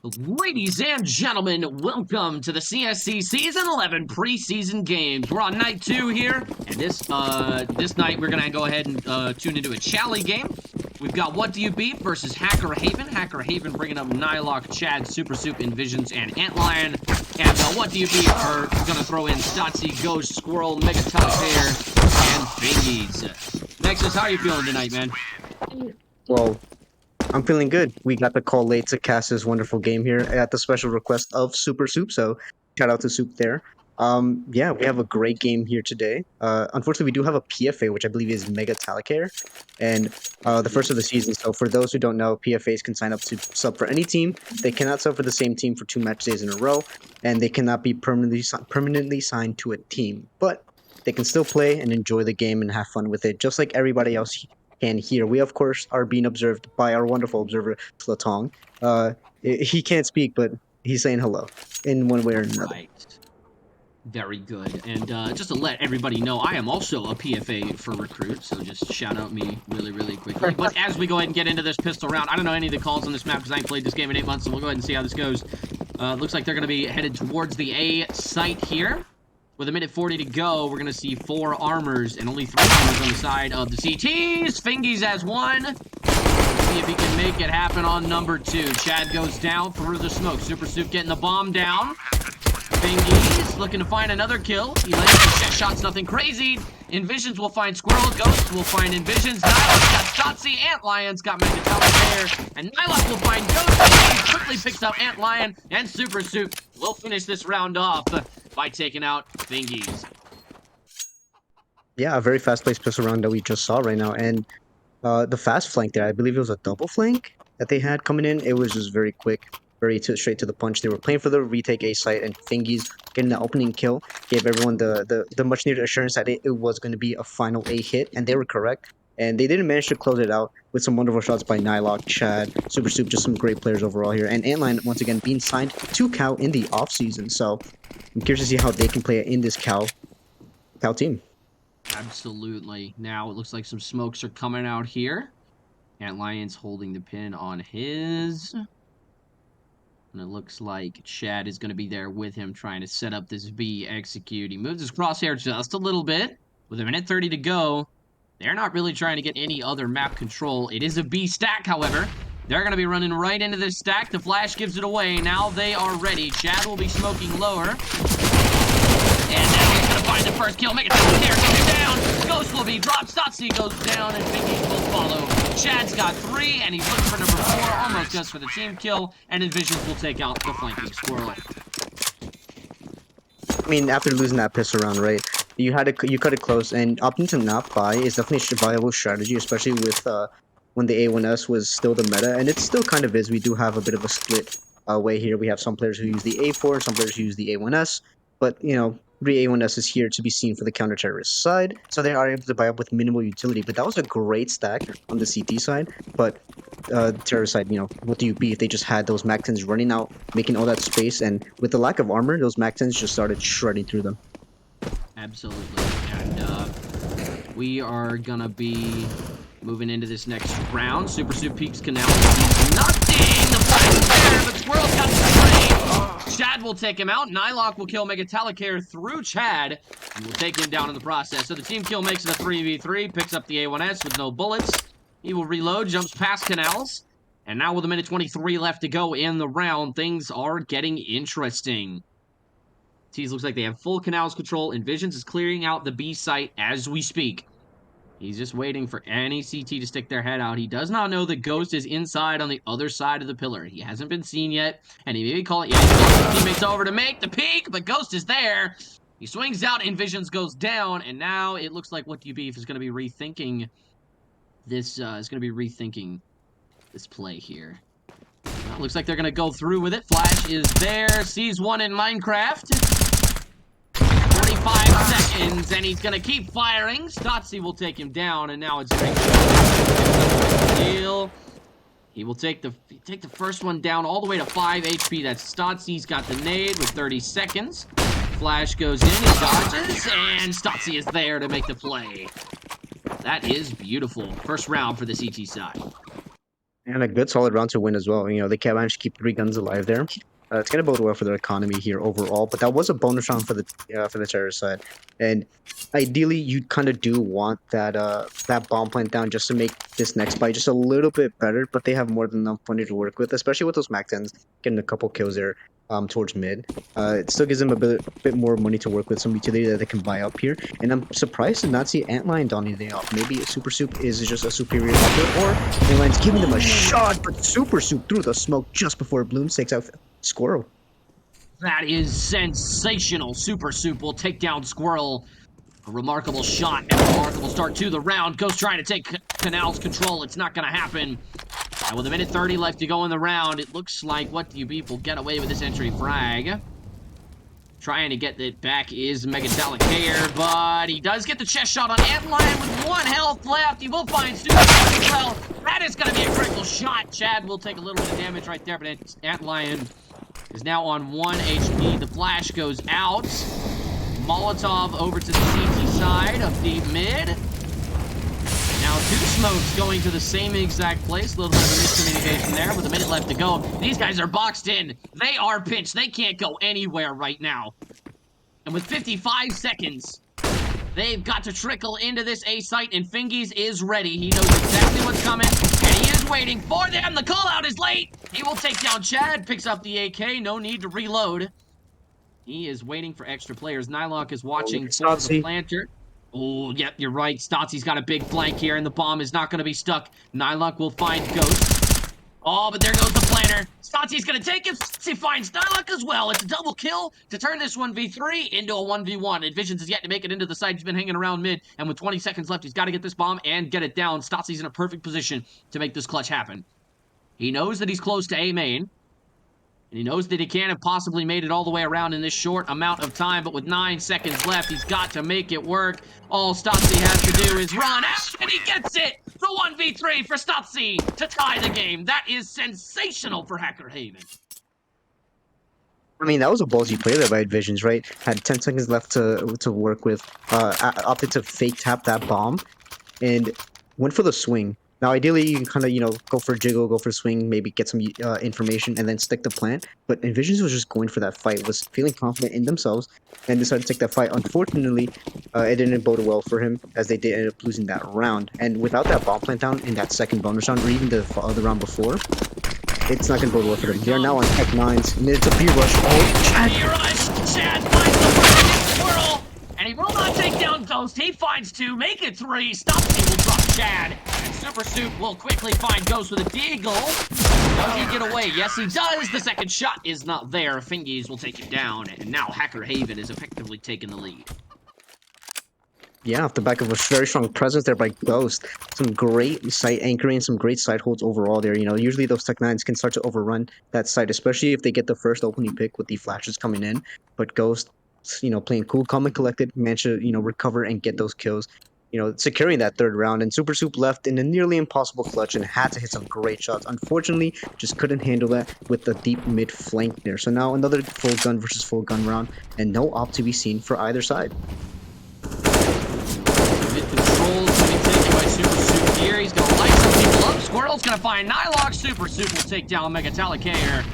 Ladies and gentlemen, welcome to the CSC Season 11 preseason games. We're on night 2 here, and this night we're gonna go ahead and tune into a Chally game. We've got What Do You Beat versus Hacker Haven. Hacker Haven bringing up Nylock, Chad, Super Soup, Envisions, and Antlion. And What Do You Beat are gonna throw in Stotsy, Ghost, Squirrel, Mega Telepair, and Fingies. Nexus, how are you feeling tonight, man? Well, I'm feeling good. We got the call late to cast this wonderful game here at the special request of Super Soup, so shout out to Soup there. Yeah, we have a great game here today. Unfortunately, we do have a PFA, which I believe is Mega Talacair, and the first of the season. So for those who don't know, PFAs can sign up to sub for any team. They cannot sub for the same team for 2 match days in a row, and they cannot be permanently signed to a team. But they can still play and enjoy the game and have fun with it, just like everybody else can here. We, of course, are being observed by our wonderful observer, Slatong. He can't speak, but he's saying hello in one way or another. Right. Very good. And just to let everybody know, I am also a PFA for Recruit, so just shout out me really quickly. But as we go ahead and get into this pistol round, I don't know any of the calls on this map because I ain't played this game in 8 months, so we'll go ahead and see how this goes. Looks like they're going to be headed towards the A site here. With 1:40 to go, we're going to see 4 armors and only 3 armors on the side of the CTs. Fingies has 1. See if he can make it happen on number 2. Chad goes down through the smoke. Super Soup getting the bomb down. Fingies looking to find another kill. He lands the chest shots, nothing crazy. Envisions will find Squirrel. Ghost will find Envisions. Nylock got Stotsy. Antlion's got Mega Telepair. And Nylock will find Ghost. He quickly picks up Antlion. And Super Soup will finish this round off by taking out Fingies. Yeah, a very fast-paced pistol round that we just saw right now. And the fast flank there, I believe it was a double flank that they had coming in. It was just very quick. Straight to the punch. They were playing for the retake A site, and Fingies getting the opening kill gave everyone the much needed assurance that it was going to be a final A hit, and they were correct. And they didn't manage to close it out with some wonderful shots by Nylock, Chad, Super Soup, just some great players overall here. And Antline, once again, being signed to Cal in the offseason. So I'm curious to see how they can play in this Cal team. Absolutely. Now it looks like some smokes are coming out here. Antlion's holding the pin on his. And it looks like Chad is going to be there with him trying to set up this B execute. He moves his crosshair just a little bit. With 1:30 to go, they're not really trying to get any other map control. It is a B stack, however. They're going to be running right into this stack. The flash gives it away. Now they are ready. Chad will be smoking lower. And now he's going to find the first kill. Make it goes down. Ghost will be dropped. Stotsy goes down, and Fingies will follow. Chad's got 3, and he's looking for number 4. Almost just for the team kill. And Envisions will take out the flanking Squirrel. I mean, after losing that pistol round, right? You cut it close, and opting to not buy is definitely a viable strategy, especially with when the A1S was still the meta, and it still kind of is. We do have a bit of a split way here. We have some players who use the A4, some players who use the A1S, but you know, the A1S is here to be seen for the counter-terrorist side, so they are able to buy up with minimal utility. But that was a great stack on the CT side, but terrorist side, you know, what do you be if they just had those MAC-10s running out, making all that space, and with the lack of armor, those MAC-10s just started shredding through them. Absolutely, and we are gonna be moving into this next round. Super Soup peeks Canal. Nothing! The flash is there, but Squirrel's got the spray. Chad will take him out. Nylock will kill Mega Telecair through Chad, and will take him down in the process. So the team kill makes it a 3v3, picks up the A1S with no bullets. He will reload, jumps past Canals, and now with 1:23 left to go in the round, things are getting interesting. Tease looks like they have full Canals control. Envisions is clearing out the B site as we speak. He's just waiting for any CT to stick their head out. He does not know that Ghost is inside on the other side of the pillar. He hasn't been seen yet, and he may call it. Yeah, he calls his teammates over to make the peek, but Ghost is there. He swings out, Envisions goes down, and now it looks like What Do You Beef is going to be rethinking this. This play here. Well, looks like they're going to go through with it. Flash is there. Sees one in Minecraft. 45 seconds, and he's gonna keep firing. Stotsy will take him down, and now it's deal. He will take the first one down all the way to 5 HP. That's Stotsy's got the nade with 30 seconds. Flash goes in, he dodges, and Stotsy is there to make the play. That is beautiful. First round for the CT side. And a good solid round to win as well. You know, they can manage to keep 3 guns alive there. It's gonna bode well for their economy here overall. But that was a bonus round for the terrorist side. And ideally, you kind of do want that bomb plant down just to make this next fight just a little bit better. But they have more than enough money to work with, especially with those Mac 10s getting a couple kills there towards mid. It still gives them a bit more money to work with, some utility that they can buy up here. And I'm surprised to not see Antlion donning the off. Maybe Super Soup is just a superior operator, or Antlion's giving them a shot, but Super Soup through the smoke just before Bloom takes out Squirrel. That is sensational. Super Soup will take down Squirrel. A remarkable shot and a remarkable start to the round. Ghost trying to take Canal's control. It's not going to happen. And with a minute 30 left to go in the round, it looks like What Do You Beef will get away with this entry frag. Trying to get it back is Megatalic here, but he does get the chest shot on Antlion with 1 health left. He will find Super as well. That is going to be a critical shot. Chad will take a little bit of damage right there, but Antlion is now on 1 HP. The flash goes out. Molotov over to the CT side of deep mid. Now 2 smokes going to the same exact place. A little bit of a miscommunication there with a minute left to go. These guys are boxed in. They are pinched. They can't go anywhere right now. And with 55 seconds, they've got to trickle into this A site, and Fingies is ready. He knows exactly what's coming, and he is waiting for them. The call out is late. He will take down Chad, picks up the AK. No need to reload. He is waiting for extra players. Nylock is watching for the planter. Oh, yep, you're right. Stotzy's got a big flank here, and the bomb is not going to be stuck. Nylock will find Ghost. Oh, but there goes the planter. Stotzy's going to take it. He finds Nylock as well. It's a double kill to turn this 1v3 into a 1v1. Envisions is yet to make it into the side. He's been hanging around mid, and with 20 seconds left, he's got to get this bomb and get it down. Stotzy's in a perfect position to make this clutch happen. He knows that he's close to A main. And he knows that he can't have possibly made it all the way around in this short amount of time, but with 9 seconds left, he's got to make it work. All Stotzy has to do is run out, and he gets it! The 1v3 for Stotzy to tie the game. That is sensational for Hacker Haven. I mean, that was a ballsy play there by Visions, right? Had 10 seconds left to work with, opted to fake tap that bomb, and went for the swing. Now, ideally, you can kind of, you know, go for jiggle, go for swing, maybe get some information, and then stick the plant. But Envisions was just going for that fight, was feeling confident in themselves, and decided to take that fight. Unfortunately, it didn't bode well for him, as they did end up losing that round. And without that bomb plant down in that second bonus round, or even the other round before, it's not going to bode well for them. They are now on Tech 9s, and it's a B-rush. Oh, Chad! B-rush! Chad finds the perfect swirl, and he will not take down Ghost. He finds 2, make it 3. Stotzy will drop Chad. Super Soup will quickly find Ghost with a deagle. Does he get away? Yes, he does. The second shot is not there. Fingies will take it down, and now Hacker Haven is effectively taking the lead. Yeah, off the back of a very strong presence there by Ghost. Some great site anchoring, some great side holds overall there. You know, usually those Tech 9s can start to overrun that site, especially if they get the first opening pick with the flashes coming in. But Ghost, you know, playing cool, calm, and collected, managed to, you know, recover and get those kills. You know, securing that third round, and Super Soup left in a nearly impossible clutch and had to hit some great shots. Unfortunately, just couldn't handle that with the deep mid flank there. So now another full gun versus full gun round, and no op to be seen for either side. Mid control is going to be taken by Super Soup here. He's going to light some people up. Squirrel's going to find Nylock. Super Soup will take down Megatalic here.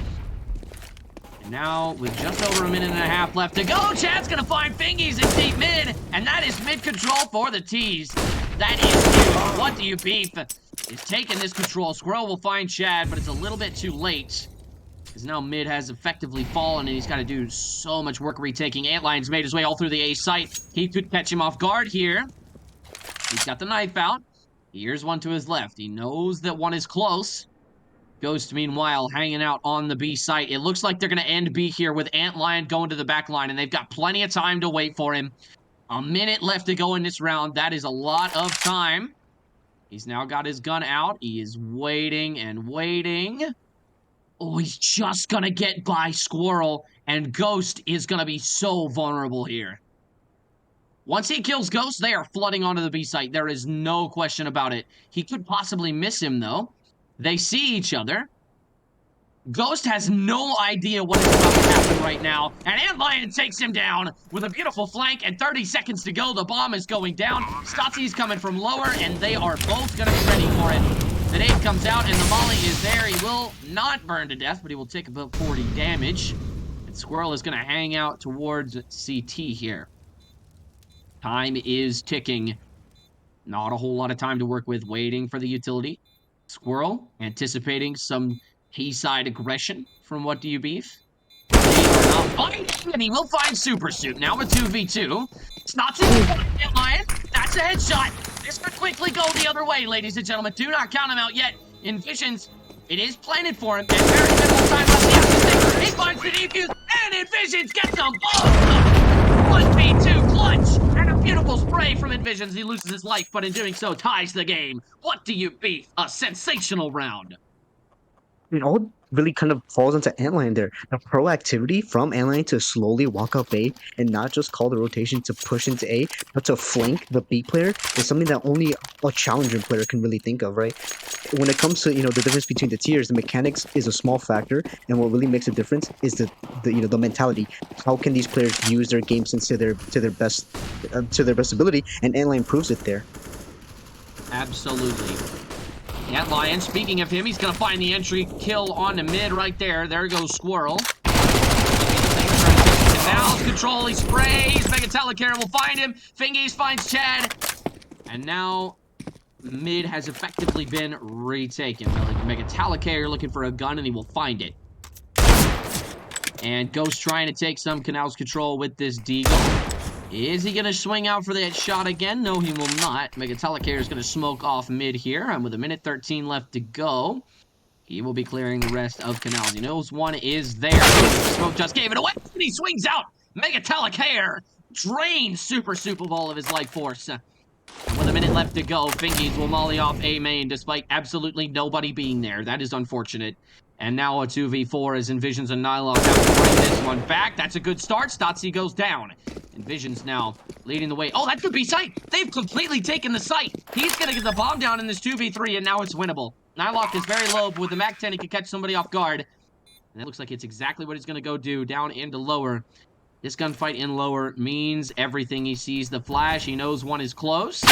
Now, with just over a minute and a half left to go, Chad's gonna find Fingies in deep mid, and that is mid control for the T's. That is huge. What Do You Beef is taking this control. Squirrel will find Chad, but it's a little bit too late, because now mid has effectively fallen, and he's got to do so much work retaking. Antlion's made his way all through the A site. He could catch him off guard here. He's got the knife out. Here's one to his left. He knows that one is close. Ghost, meanwhile, hanging out on the B site. It looks like they're going to end B here with Antlion going to the back line, and they've got plenty of time to wait for him. A minute left to go in this round. That is a lot of time. He's now got his gun out. He is waiting and waiting. Oh, he's just going to get by Squirrel, and Ghost is going to be so vulnerable here. Once he kills Ghost, they are flooding onto the B site. There is no question about it. He could possibly miss him, though. They see each other. Ghost has no idea what is about to happen right now. And Antlion takes him down with a beautiful flank, and 30 seconds to go. The bomb is going down. Stotzy's coming from lower, and they are both going to be ready for it. The nade comes out, and the molly is there. He will not burn to death, but he will take about 40 damage. And Squirrel is going to hang out towards CT here. Time is ticking. Not a whole lot of time to work with, waiting for the utility. Squirrel, anticipating some T-side aggression from What Do You Beef? They are not fighting, and he will find Super Suit. Now a 2v2. It's not too Lion. That's a headshot. This could quickly go the other way, ladies and gentlemen. Do not count him out yet. Envisions, it is planted for him, and very minimal time left. He finds the defuse, and Envisions gets them both. 1v2 clutch, and a beautiful spray from Envisions. He loses his life, but in doing so, ties the game. What Do You Beef? A sensational round. It all really kind of falls into Antlion there. The proactivity from Antlion to slowly walk up A and not just call the rotation to push into A, but to flank the B player is something that only a challenger player can really think of, right? When it comes to, the difference between the tiers, the mechanics is a small factor, and what really makes a difference is the mentality. How can these players use their game sense to their best ability, and Antlion proves it there. Absolutely. Antlion, speaking of him, he's going to find the entry kill on the mid right there. There goes Squirrel. Now control, he sprays. Megatelicara will find him. Fingies finds Chad. And now mid has effectively been retaken. Megatelicara looking for a gun, and he will find it. And Ghost trying to take some Canal's control with this Deagle. Is he going to swing out for that shot again? No, he will not. Megatelicara is going to smoke off mid here. And with a minute 13 left to go, he will be clearing the rest of Canals. He knows one is there. Smoke just gave it away, and he swings out. Megatelicara drains Super Soup of all of his life force. And with a minute left to go, Fingies will molly off A main despite absolutely nobody being there. That is unfortunate. And now a 2v4 as Envisions and Nylok have to bring this one back. That's a good start. Stotzi goes down. Envisions now leading the way. Oh, that could be sight. They've completely taken the site. He's going to get the bomb down in this 2v3, and now it's winnable. Nylok is very low, but with the MAC-10, he can catch somebody off guard. And it looks like it's exactly what he's going to go do, down into lower. This gunfight in lower means everything. He sees the flash. He knows one is close.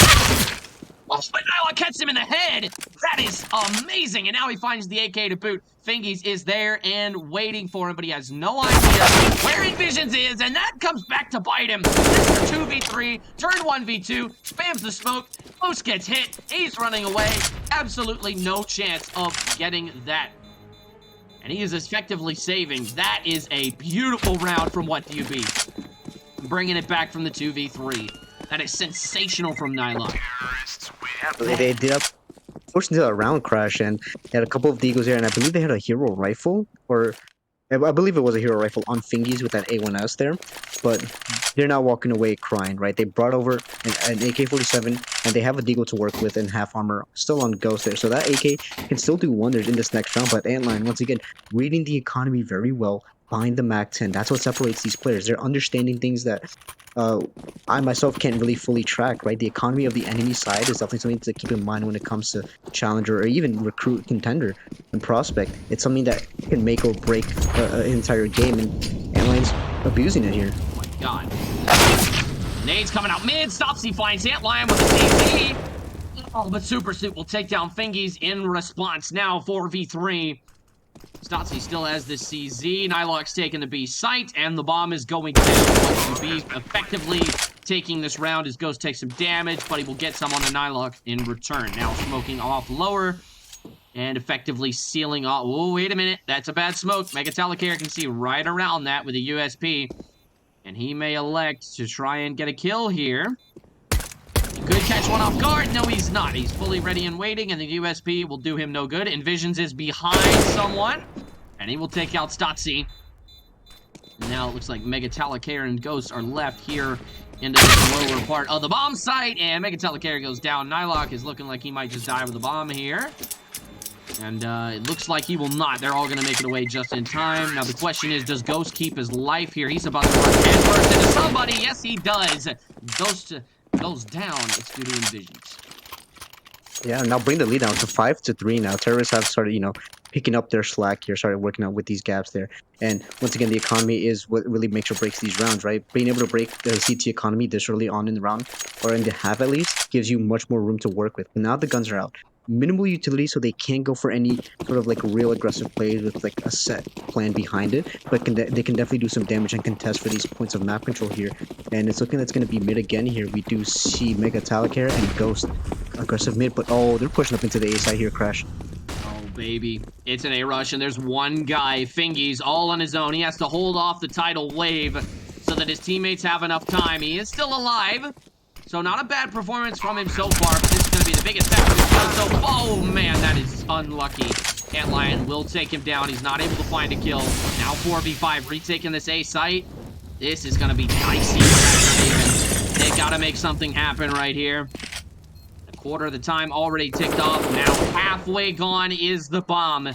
Oh, but Nylok catches him in the head. That is amazing. And now he finds the AK to boot. Fingies is there and waiting for him, but he has no idea where Envisions is, and that comes back to bite him. This is 2v3, turn 1v2, spams the smoke, Ghost gets hit, he's running away. Absolutely no chance of getting that. And he is effectively saving. That is a beautiful round from What Do You Beef? Bringing it back from the 2v3. That is sensational from Nylok. They did up forced into a round crash, and they had a couple of Deagles there, and I believe they had a hero rifle, or I believe it was a hero rifle on Fingies with that A1S there, but they're not walking away crying, right? They brought over an AK-47, and they have a Deagle to work with in half armor, still on Ghost there, so that AK can still do wonders in this next round, but Antlion, once again, reading the economy very well, behind the MAC-10. That's what separates these players. They're understanding things that I myself can't really fully track, right? The economy of the enemy side is definitely something to keep in mind when it comes to challenger or even recruit, contender, and prospect. It's something that can make or break an entire game, and Antlion's abusing it here. Oh my god. Nade's coming out mid. Stopsy finds Antlion with a CC. Oh, but Super Suit will take down Fingies in response. Now 4v3. Stotzi still has the CZ. Nylok's taking the B site, and the bomb is going down. B effectively taking this round as Ghost takes some damage, but he will get some on the Nylok in return. Now smoking off lower, and effectively sealing off. Oh, wait a minute. That's a bad smoke. Megatelicara can see right around that with a USP, and he may elect to try and get a kill here. He could catch one off guard. No, he's not. He's fully ready and waiting, and the USP will do him no good. Envisions is behind someone, and he will take out Stotzi. Now it looks like Megatelicara and Ghost are left here into the lower part of the bomb site, and Megatelicara goes down. Nylok is looking like he might just die with a bomb here. And it looks like he will not. They're all going to make it away just in time. Now the question is, does Ghost keep his life here? He's about to run headfirst into somebody. Yes, he does. Ghost goes down. It's due to Envisions. Yeah, now bring the lead down to 5-3 now. Terrorists have started, picking up their slack here, started working out with these gaps there. And once again, the economy is what really makes or breaks these rounds, right? Being able to break the CT economy this early on in the round, or in the half at least, gives you much more room to work with. And now the guns are out. minimal utility, so they can't go for any sort of like real aggressive plays with like a set plan behind it. But they can definitely do some damage and contest for these points of map control here. And it's looking like it's going to be mid again here. We do see Mega Talacair and Ghost aggressive mid, but oh, they're pushing up into the A side here, Crash. Oh, baby. It's an A rush, and there's one guy, Fingies, all on his own. He has to hold off the tidal wave so that his teammates have enough time. He is still alive, so not a bad performance from him so far, but this is going to be the biggest test of his show. So, oh, man, that is unlucky. Antlion will take him down. He's not able to find a kill. Now 4v5, retaking this A site. This is going to be dicey. They got to make something happen right here. Quarter of the time already ticked off. Now halfway gone is the bomb.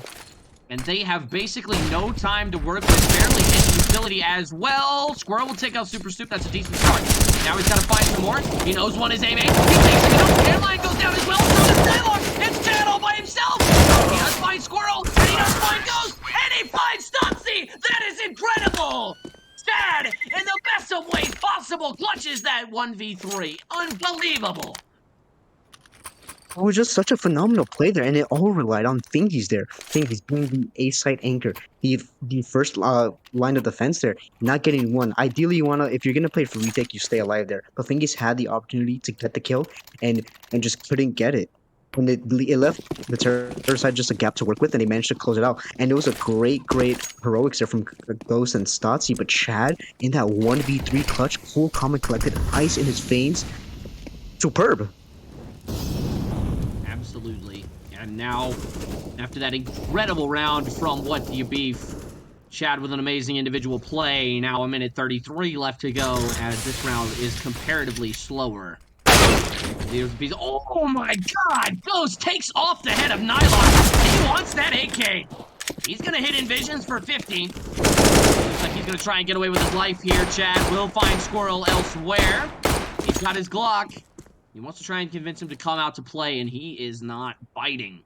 And they have basically no time to work with, barely any utility as well. Squirrel will take out Super Soup. That's a decent start. Now he's got to find some more. He knows one is aiming. He takes it out. Airline goes down as well. Through the Skylord. It's Chad all by himself. He does find Squirrel. And he does find Ghost. And he finds Stotzy. That is incredible. Chad, in the best of ways possible, clutches that 1v3. Unbelievable. It was just such a phenomenal play there, and it all relied on Fingies there. Fingies being the A-side anchor, the first line of defense there, not getting one. Ideally, you wanna, if you're gonna play for retake, you stay alive there. But Fingies had the opportunity to get the kill, and just couldn't get it. And it left the terror side just a gap to work with, and they managed to close it out. And it was a great heroics there from Ghost and Stotzy. But Chad, in that 1v3 clutch, cool, calm, and collected, ice in his veins, superb. Absolutely. And now, after that incredible round from What Do You Beef, Chad with an amazing individual play. Now a minute 33 left to go as this round is comparatively slower. Oh my god! Ghost takes off the head of Nylon. He wants that AK. He's gonna hit Envisions for 50. Looks like he's gonna try and get away with his life here. Chad will find Squirrel elsewhere. He's got his Glock. He wants to try and convince him to come out to play, and he is not biting.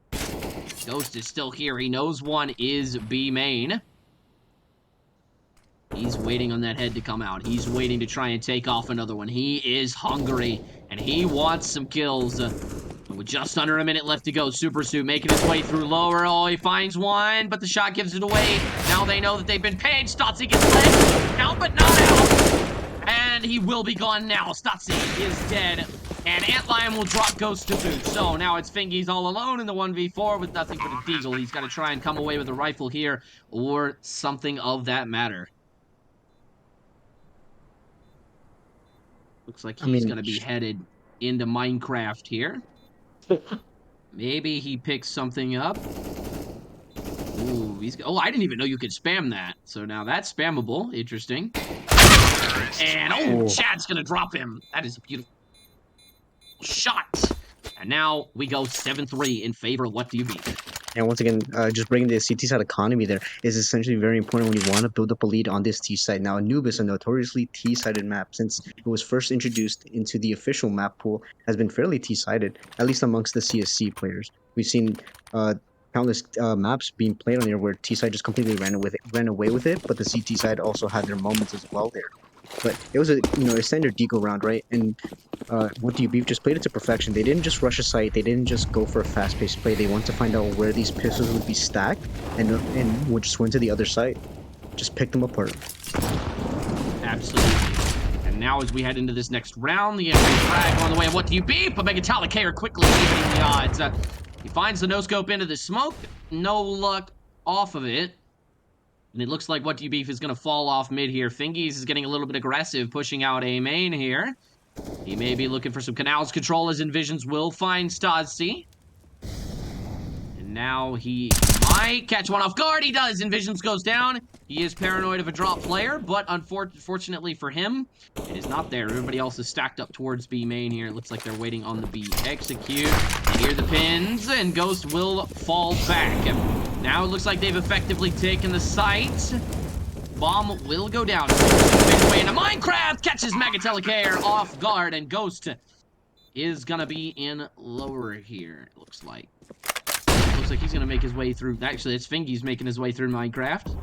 Ghost is still here. He knows one is B main. He's waiting on that head to come out. He's waiting to try and take off another one. He is hungry, and he wants some kills. With just under a minute left to go, Super Suit making his way through lower. Oh, he finds one, but the shot gives it away. Now they know that they've been paid. Stotzy gets lit. Out, but not out. And he will be gone now. Stotzy is dead. And Antlion will drop Ghost to boot. So now it's Fingies all alone in the 1v4 with nothing but a Deagle. He's got to try and come away with a rifle here or something of that matter. Looks like he's going to be headed into Minecraft here. Maybe he picks something up. Ooh, oh, I didn't even know you could spam that. So now that's spammable. Interesting. And, Chad's going to drop him. That is a beautiful shot. And now we go 7-3 in favor of What Do You Beat. And once again, just bringing the CT side economy there is essentially very important when you want to build up a lead on this T side. Now, Anubis, a notoriously T-sided map, since it was first introduced into the official map pool, has been fairly T-sided, at least amongst the CSC players. We've seen countless maps being played on there where T-side just completely ran away with it, but the CT side also had their moments as well there. But it was a standard deagle round, right? And What Do You Beef just played it to perfection. They didn't just rush a site. They didn't just go for a fast-paced play. They wanted to find out where these pistols would be stacked and would just went to the other side. Just pick them apart. Absolutely. And now as we head into this next round, the enemy frag on the way of What Do You Beef, but Megatalicair quickly leaving the odds. He finds the no-scope into the smoke. No luck off of it. And it looks like What Do You Beef is going to fall off mid here. Fingies is getting a little bit aggressive, pushing out A main here. He may be looking for some canals control as Envisions will find Stotzy. And now he might catch one off guard. He does. Envisions goes down. He is paranoid of a drop player, but unfortunately for him, it is not there. Everybody else is stacked up towards B main here. It looks like they're waiting on the B execute. They hear the pins, and Ghost will fall back. Now it looks like they've effectively taken the site. Bomb will go down. Away into Minecraft, catches Megatalicair off guard, and Ghost is gonna be in lower here, it looks like. Looks like he's gonna make his way through. Actually, it's Fingies making his way through Minecraft.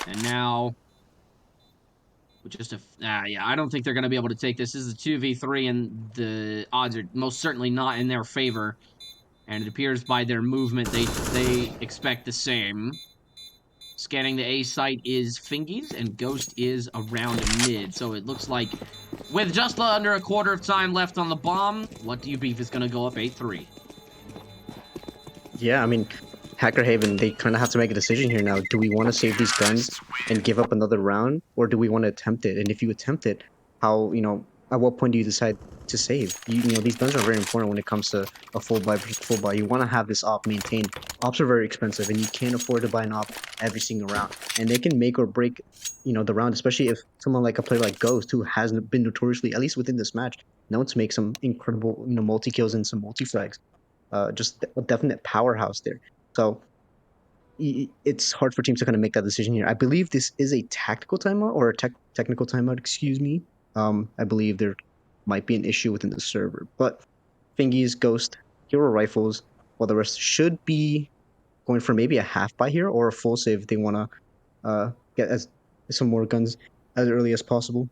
And now, with just a yeah, I don't think they're gonna be able to take this. This is a 2v3, and the odds are most certainly not in their favor. And it appears by their movement they expect the same. Scanning the A site is Fingies, and Ghost is around mid. So it looks like, with just under a quarter of time left on the bomb, What Do You Beef is going to go up 8-3. Yeah, I mean, Hacker Haven, they kind of have to make a decision here now. Do we want to save these guns and give up another round, or do we want to attempt it? And if you attempt it, how, at what point do you decide to save? These guns are very important when it comes to a full buy. You want to have this op maintained. Ops are very expensive, and you can't afford to buy an op every single round. And they can make or break, the round, especially if someone like a player like Ghost, who has been notoriously, at least within this match, known to make some incredible, multi kills and some multi frags. Just a definite powerhouse there. So it's hard for teams to kind of make that decision here. I believe this is a tactical timeout or a technical timeout, excuse me. I believe there might be an issue within the server. But Fingies, Ghost, Hero Rifles, while the rest should be going for maybe a half buy here or a full save if they want to get some more guns as early as possible.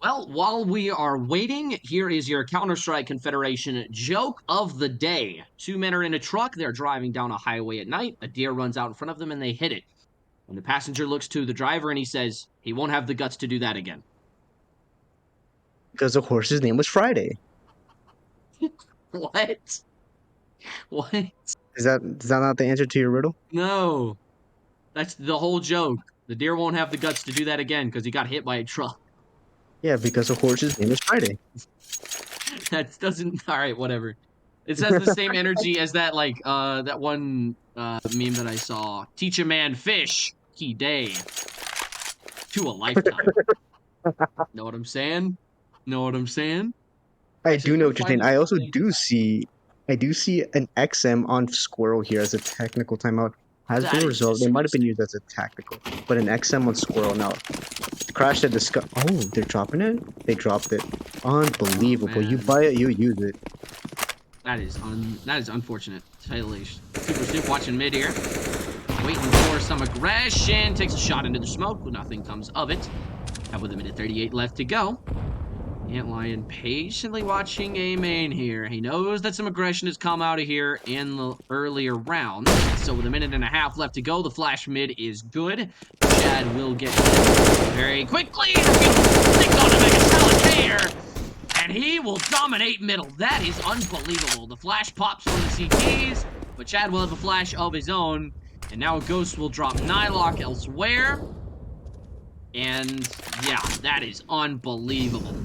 Well, while we are waiting, here is your Counter-Strike Confederation joke of the day. 2 men are in a truck. They're driving down a highway at night. A deer runs out in front of them, and they hit it. And the passenger looks to the driver, and he says, he won't have the guts to do that again. Because the horse's name was Friday. What? What? Is that not the answer to your riddle? No. That's the whole joke. The deer won't have the guts to do that again because he got hit by a truck. Yeah, because the horse's name is Friday. That doesn't... Alright, whatever. It says the same energy as that, that one meme that I saw. Teach a man fish, he day. To a lifetime. Know what I'm saying? Know what I'm saying? I do know what you're saying. I also do see an XM on Squirrel here as a technical timeout. Has been resolved. They might have been used as a tactical, but an XM on Squirrel now. Crash the discuss. Oh, they're dropping it. They dropped it. Unbelievable. Oh, you buy it, you use it. That is unfortunate. To say the least. Super Soup watching mid here, waiting for some aggression. Takes a shot into the smoke, but nothing comes of it. Have with a minute 38 left to go. Antlion patiently watching A main here. He knows that some aggression has come out of here in the earlier rounds. So with a minute and a half left to go, the flash mid is good. Chad will get very quickly. Sticks on a Mega here, and he will dominate middle. That is unbelievable. The flash pops from the CTs, but Chad will have a flash of his own. And now Ghost will drop Nylock elsewhere. And yeah, that is unbelievable.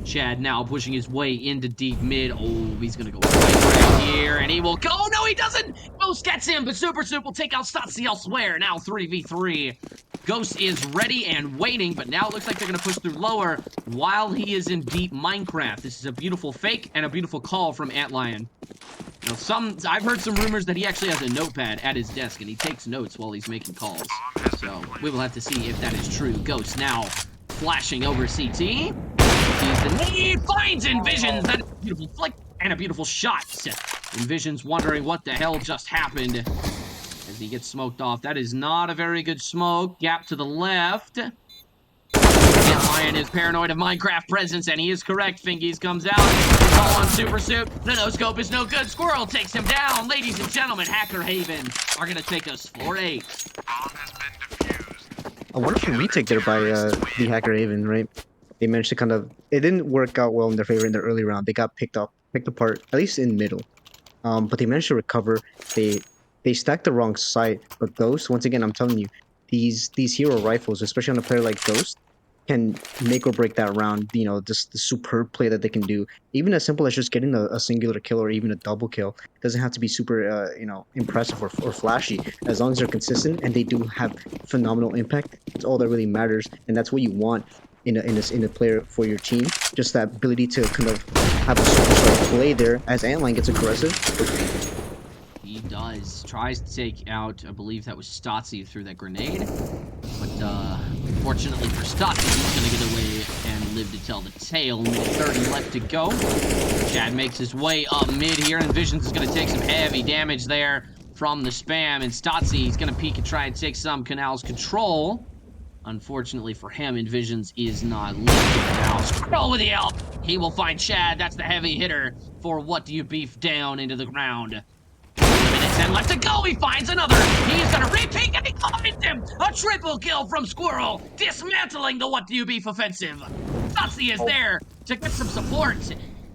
Chad now pushing his way into deep mid. Oh, he's gonna go right here, and he will go. Oh, no, he doesn't. Ghost gets him, but Super Soup will take out Stotzi elsewhere. Now 3v3. Ghost is ready and waiting, but now it looks like they're gonna push through lower while he is in deep Minecraft. This is a beautiful fake and a beautiful call from Antlion. Now, I've heard some rumors that he actually has a notepad at his desk, and he takes notes while he's making calls. So we will have to see if that is true. Ghost now flashing over CT. Sees the need, finds Envisions. That is a beautiful flick and a beautiful shot. Envisions wondering what the hell just happened as he gets smoked off. That is not a very good smoke. Gap to the left. Lion is paranoid of Minecraft presence, and he is correct. Fingies comes out. It's all on Super Soup. The no-scope is no good. Squirrel takes him down. Ladies and gentlemen, Hacker Haven are going to take us 4-8. A wonderful retake there by the Hacker Haven, right? They managed to kind of... It didn't work out well in their favor in the early round. They got picked apart, at least in middle. But they managed to recover. They stacked the wrong site. But Ghost, once again, I'm telling you, these hero rifles, especially on a player like Ghost, can make or break that round. Just the superb play that they can do. Even as simple as just getting a singular kill or even a double kill. It doesn't have to be super, impressive or flashy. As long as they're consistent and they do have phenomenal impact, it's all that really matters. And that's what you want in a player for your team. Just that ability to kind of have a superstar play there as Antlion gets aggressive. He does. Tries to take out, I believe that was Stotzi who threw that grenade. But unfortunately for Stotzi, he's going to get away and live to tell the tale. Minute 30 left to go. Chad makes his way up mid here, and Visions is going to take some heavy damage there from the spam. And Stotzi is going to peek and try and take some Canal's control. Unfortunately for him, Envisions is not lifted now. Scroll with the help. He will find Chad. That's the heavy hitter for What Do You Beef down into the ground. 10 left to go. He finds another. He's going to repeat and he finds him. A triple kill from Squirrel, dismantling the What Do You Beef offensive. Tutsi is there to get some support.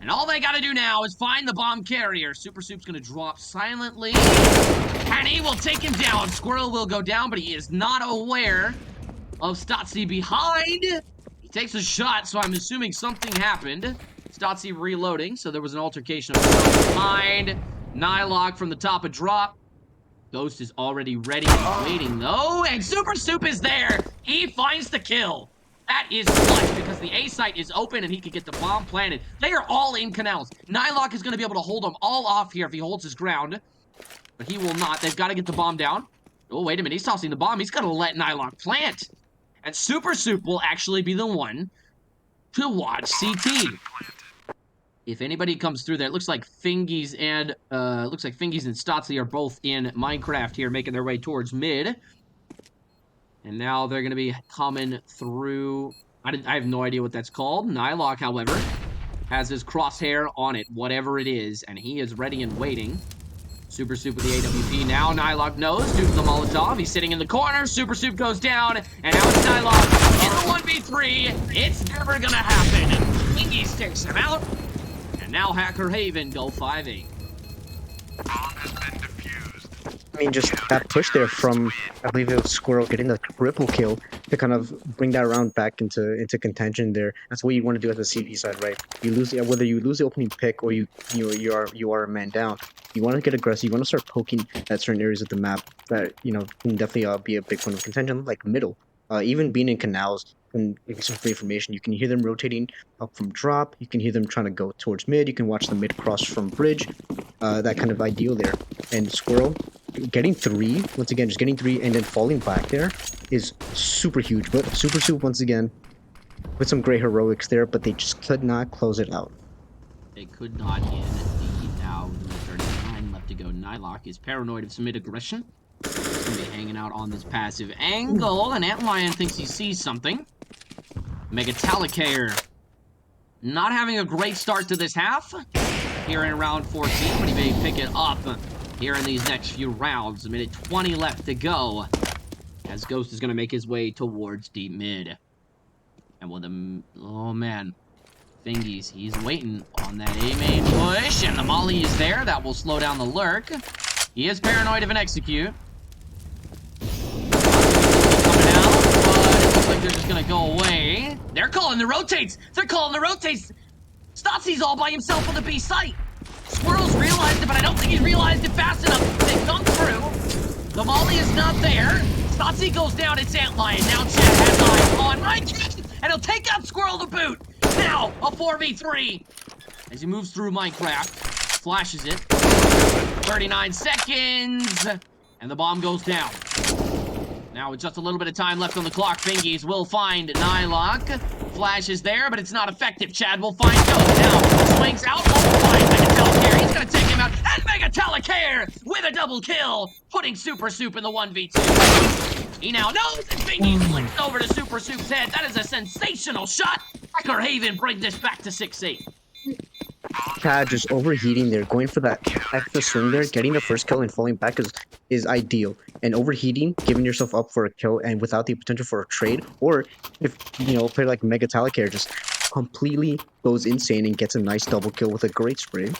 And all they got to do now is find the bomb carrier. Super Soup's going to drop silently. And he will take him down. Squirrel will go down, but he is not aware of Stotzi behind. He takes a shot, so I'm assuming something happened. Stotzi reloading, so there was an altercation of behind. Nylock from the top of drop. Ghost is already ready and waiting, though. And Super Soup is there. He finds the kill. That is clutch because the A site is open and he could get the bomb planted. They are all in canals. Nylock is going to be able to hold them all off here if he holds his ground. But he will not. They've got to get the bomb down. Oh, wait a minute. He's tossing the bomb. He's going to let Nylock plant. And Super Soup will actually be the one to watch CT. If anybody comes through there, it looks like Fingies and Stotzi are both in Minecraft here, making their way towards mid. And now they're going to be coming through. I have no idea what that's called. Nylock, however, has his crosshair on it, whatever it is, and he is ready and waiting. Super Soup with the AWP. Now Nylock knows due to the Molotov. He's sitting in the corner. Super Soup goes down, and now it's Nylock in the 1v3. It's never going to happen. Fingies takes him out. And now Hacker Haven go 5-8. I mean, just that push there from, I believe it was Squirrel getting the triple kill to kind of bring that round back into contention there. That's what you want to do at the CP side, right? You lose, whether you lose the opening pick or you are a man down. You want to get aggressive. You want to start poking at certain areas of the map that can definitely be a big point of contention, like middle. Even being in canals and give you some free information. You can hear them rotating up from drop. You can hear them trying to go towards mid. You can watch the mid cross from bridge. That kind of ideal there. And Squirrel getting 3, once again, just getting 3 and then falling back there is super huge. But Super Soup, once again, with some great heroics there, but they just could not close it out. They could not in the now 39 left to go. Nylock is paranoid of some mid-aggression. He's going to be hanging out on this passive angle, and Antlion thinks he sees something. Megatalicaire not having a great start to this half here in round 14, but he may pick it up here in these next few rounds. A minute 20 left to go as Ghost is going to make his way towards deep mid. And with him, oh man, Fingies, he's waiting on that A main push, and the molly is there. That will slow down the lurk. He is paranoid of an execute. Coming out, but it looks like they're just going to go away. They're calling the rotates. They're calling the rotates. Stotzi's all by himself on the B site. Squirrel's realized it, but I don't think he's realized it fast enough. They come through. The molly is not there. Stotzi goes down. It's Antlion. Now Chad has eyes on Minecraft, and he'll take out Squirrel to boot. Now a 4v3 as he moves through Minecraft. Flashes it. 39 seconds, and the bomb goes down. Now with just a little bit of time left on the clock, Fingies will find Nylock. Flash is there, but it's not effective. Chad will find Ghost now. Swings out, will find Megatalicaire. He's going to take him out. And Megatalicaire with a double kill, putting Super Soup in the 1v2. He now knows that Fingies flicks over to Super Soup's head. That is a sensational shot. Hacker Haven bring this back to 6-8. Chad just overheating there, going for that extra swing there, getting the first kill and falling back is ideal. And overheating, giving yourself up for a kill and without the potential for a trade, or if a player like Megatalicaire just completely goes insane and gets a nice double kill with a great spray,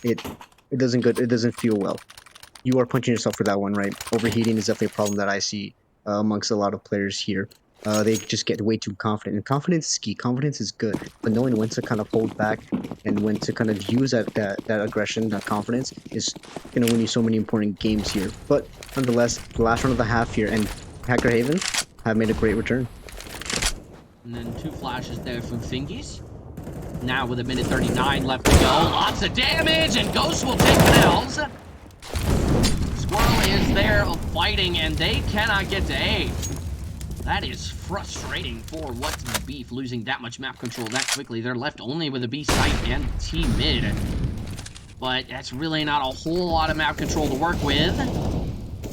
it doesn't feel well. You are punching yourself for that one, right? Overheating is definitely a problem that I see amongst a lot of players here. They just get way too confident, and confidence is key. Confidence is good, but knowing when to kind of hold back and when to kind of use that aggression, that confidence is going to win you so many important games here. But nonetheless, the last round of the half here, and Hacker Haven have made a great return. And then 2 flashes there from Fingies. Now with a minute 39 left to go, lots of damage, and Ghost will take the L's. Squirrel is there fighting, and they cannot get to A. That is frustrating for What's Beef, losing that much map control that quickly. They're left only with a B site and T mid. But that's really not a whole lot of map control to work with.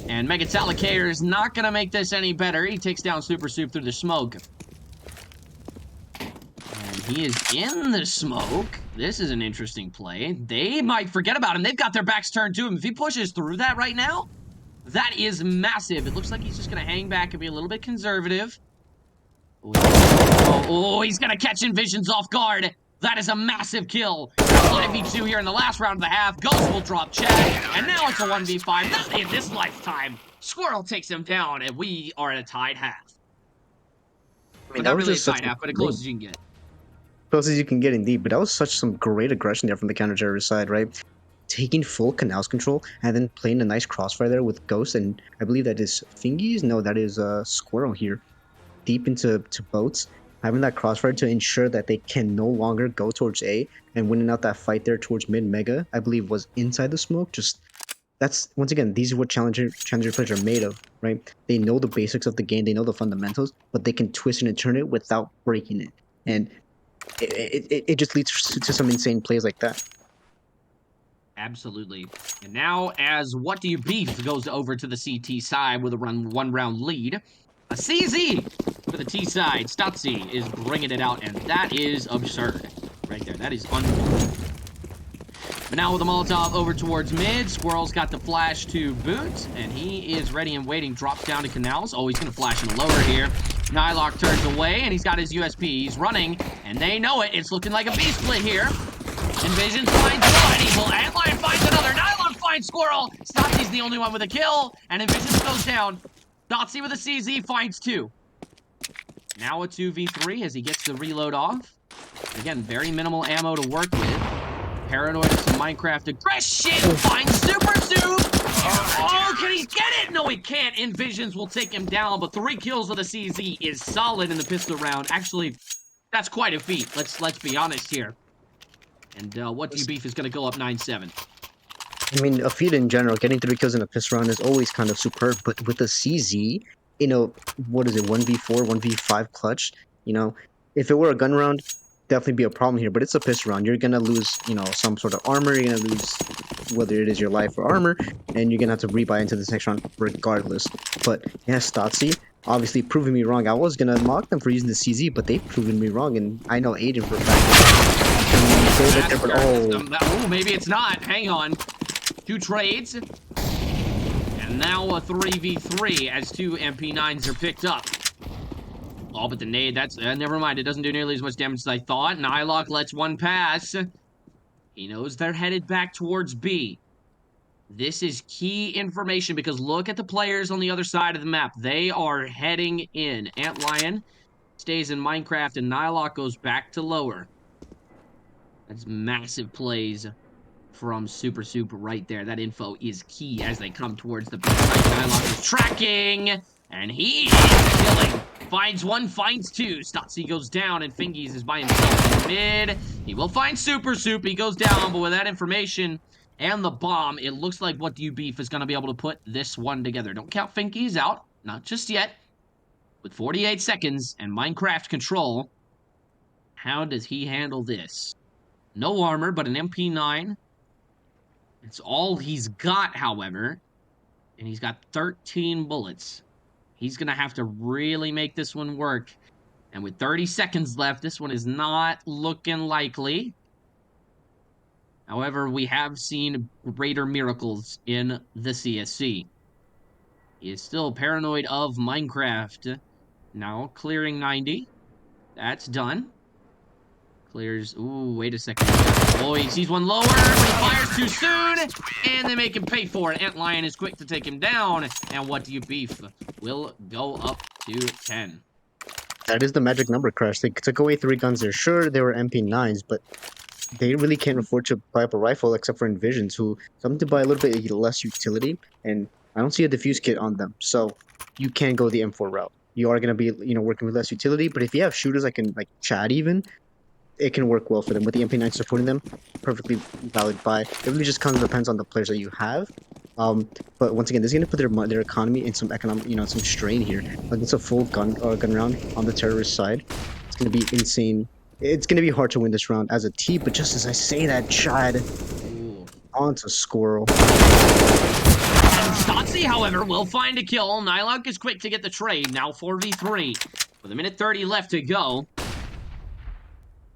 And Megatalicator is not going to make this any better. He takes down Super Soup through the smoke. And he is in the smoke. This is an interesting play. They might forget about him. They've got their backs turned to him. If he pushes through that right now, that is massive. It looks like he's just going to hang back and be a little bit conservative. Oh, he's going to catch Envisions off guard. That is a massive kill. 5v2 here in the last round of the half. Ghost will drop Chad, and now it's a 1v5. Not in this lifetime. Squirrel takes him down, and we are at a tied half. I mean, But not really a tied half, but as close as you can get. Close as you can get, indeed. But that was such some great aggression there from the counter-terrorist side, right? Taking full canals control and then playing a nice crossfire there with Ghost, and I believe that is Fingies? No, that is Squirrel here. Deep into boats, having that crossfire to ensure that they can no longer go towards A, and winning out that fight there towards mid Mega, I believe was inside the smoke. Just that's, once again, these are what challenger players are made of, right? They know the basics of the game, they know the fundamentals, but they can twist it and turn it without breaking it, and it just leads to some insane plays like that. Absolutely. And now, as What Do You Beef goes over to the CT side with a one-round lead, a CZ for the T side. Stotzi is bringing it out, and that is absurd. Right there. That is unbelievable. But now with the Molotov over towards mid, Squirrel's got the flash to boot, and he is ready and waiting. Drops down to Canals. Oh, he's going to flash in lower here. Nylock turns away, and he's got his USP. He's running, and they know it. It's looking like a B-split here. Envision finds one. Evil Antlion finds another. Nylock finds Squirrel. Stotzi's the only one with a kill, and Envision goes down. Stotzi with a CZ finds two. Now a 2v3 as he gets the reload off. Again, very minimal ammo to work with. Paranoid of some Minecraft aggression. Finds Super Soup. Oh, can he get it? No, he can't. Envisions will take him down, but 3 kills with a CZ is solid in the pistol round. Actually, that's quite a feat. Let's be honest here. And What Do You Beef is going to go up 9-7. I mean, a feat in general, getting 3 kills in a pistol round is always kind of superb, but with a CZ, you know, what is it, 1v4, 1v5 clutch? You know, if it were a gun round, definitely be a problem here, but it's a pistol round. You're going to lose, you know, some sort of armor, you're going to lose whether it is your life or armor, and you're going to have to rebuy into this next round regardless. But, yeah, Stotzi, obviously proving me wrong. I was going to mock them for using the CZ, but they've proven me wrong, and I know Aiden for a fact. Oh, maybe it's not. Hang on. 2 trades. And now a 3v3 as 2 MP9s are picked up. Oh, but the nade, that's... never mind. It doesn't do nearly as much damage as I thought. Nylock lets one pass. He knows they're headed back towards B. This is key information because look at the players on the other side of the map. They are heading in. Antlion stays in Minecraft and Nylock goes back to lower. That's massive plays from Super Soup right there. That info is key as they come towards the big site. Nylock is tracking, and he is killing. Finds one, finds two. Stotzi goes down, and Fingies is by himself in mid. He will find Super Soup. He goes down, but with that information and the bomb, it looks like What Do You Beef is going to be able to put this one together. Don't count Fingies out. Not just yet. With 48 seconds and Minecraft control, how does he handle this? No armor, but an MP9. It's all he's got, however. And he's got 13 bullets. He's going to have to really make this one work. And with 30 seconds left, this one is not looking likely. However, we have seen greater miracles in the CSC. He is still paranoid of Minecraft. Now clearing 90. That's done. Clears. Ooh, wait a second. Oh, he sees one lower, but he fires too soon, and they make him pay for it. Antlion is quick to take him down, and What Do You Beef will go up to 10. That is the magic number, Crash. They took away 3 guns there. Sure, they were MP9s, but they really can't afford to buy up a rifle except for Envisions, who something to buy a little bit less utility, and I don't see a defuse kit on them, so you can go the M4 route. You are going to be, you know, working with less utility, but if you have shooters like Chad even, it can work well for them. With the MP9 supporting them, perfectly valid buy. It really just kind of depends on the players that you have. But once again, this is going to put their economy in some economic, you know, some strain here. Like it's a full gun round on the terrorist side. It's going to be insane. It's going to be hard to win this round as a team. But just as I say that, Chad, onto Squirrel. And Stotzy, however, will find a kill. Nylok is quick to get the trade. Now 4v3. With a minute 30 left to go.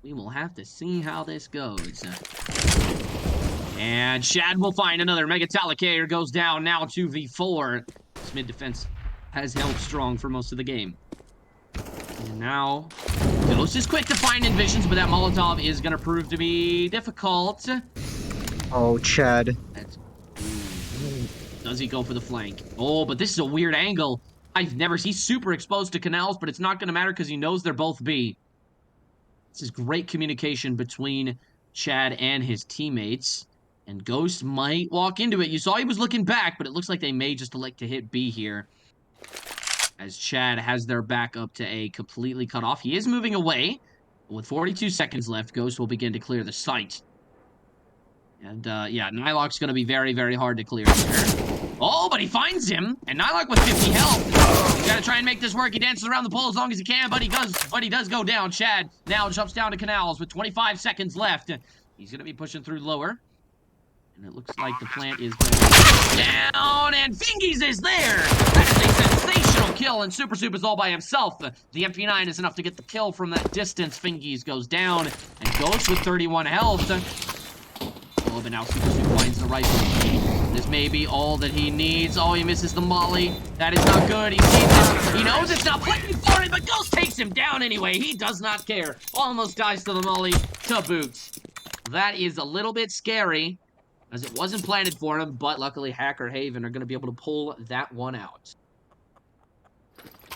We will have to see how this goes. And Shad will find another. Megatalicator goes down. Now 2v4. This mid defense has held strong for most of the game. And now, Ghost is quick to find Envisions, but that Molotov is going to prove to be difficult. Oh, Chad. Does he go for the flank? Oh, but this is a weird angle. He's super exposed to canals, but it's not going to matter because he knows they're both B. This is great communication between Chad and his teammates. And Ghost might walk into it. You saw he was looking back, but it looks like they may just elect to hit B here. As Chad has their back up to A completely cut off. He is moving away. But with 42 seconds left, Ghost will begin to clear the site. And, yeah, Nylok's going to be very, very hard to clear here. Oh, but he finds him. And Nylok with 50 health. He's got to try and make this work. He dances around the pole as long as he can, but he does go down. Chad now jumps down to Canals with 25 seconds left. He's going to be pushing through lower. And it looks like the plant is going down, and Fingies is there! That is a sensational kill, and Super Soup is all by himself. The MP9 is enough to get the kill from that distance. Fingies goes down, and Ghost with 31 health. Oh, but now Super Soup finds the rifle. This may be all that he needs. Oh, he misses the molly. That is not good. He sees it. He knows it's not playing for him, but Ghost takes him down anyway. He does not care. Almost dies to the molly to boot. That is a little bit scary, as it wasn't planted for him, but luckily Hacker Haven are going to be able to pull that one out.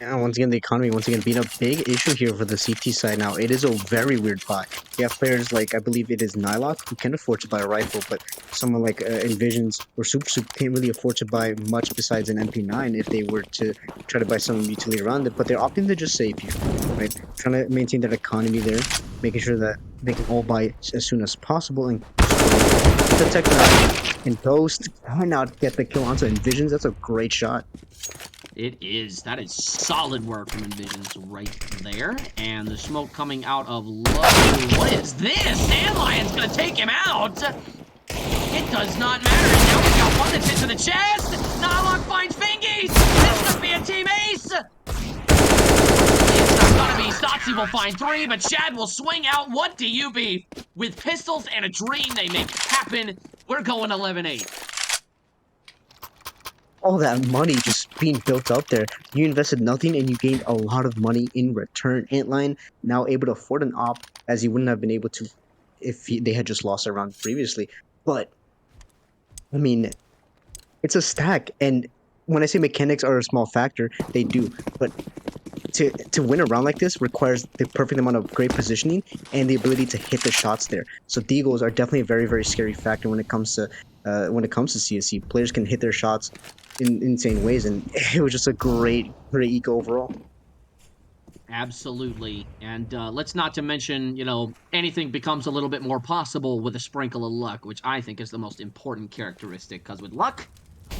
Yeah, once again, the economy, once again, being a big issue here for the CT side now. It is a very weird buy. You have players like, I believe it is Nylok, who can afford to buy a rifle, but someone like Envisions or Super Soup can't really afford to buy much besides an MP9 if they were to try to buy some utility around it, but they're opting to just save here, right? Trying to maintain that economy there, making sure that they can all buy as soon as possible, and the tech and Ghost cannot get the kill onto Envisions. That's a great shot. It is. That is solid work from Envisions right there. And the smoke coming out of low. What is this? Sandlion's going to take him out. It does not matter. Now we've got one that's hit to the chest. Nylok finds Fingies. This could be a team ace. It's not going to be. Stotzy will find 3, but Chad will swing out. What do you be? With pistols and a dream, they make it happen. We're going 11-8. All that money just being built up there. You invested nothing and you gained a lot of money in return. Antline now able to afford an op as he wouldn't have been able to if they had just lost a round previously. But, I mean, it's a stack. And when I say mechanics are a small factor, they do. But to win a round like this requires the perfect amount of great positioning and the ability to hit the shots there. So deagles are definitely a very, very scary factor when it comes to CSC. Players can hit their shots in insane ways, and it was just a great eco overall. Absolutely. And let's not to mention, you know, anything becomes a little bit more possible with a sprinkle of luck, which I think is the most important characteristic, because with luck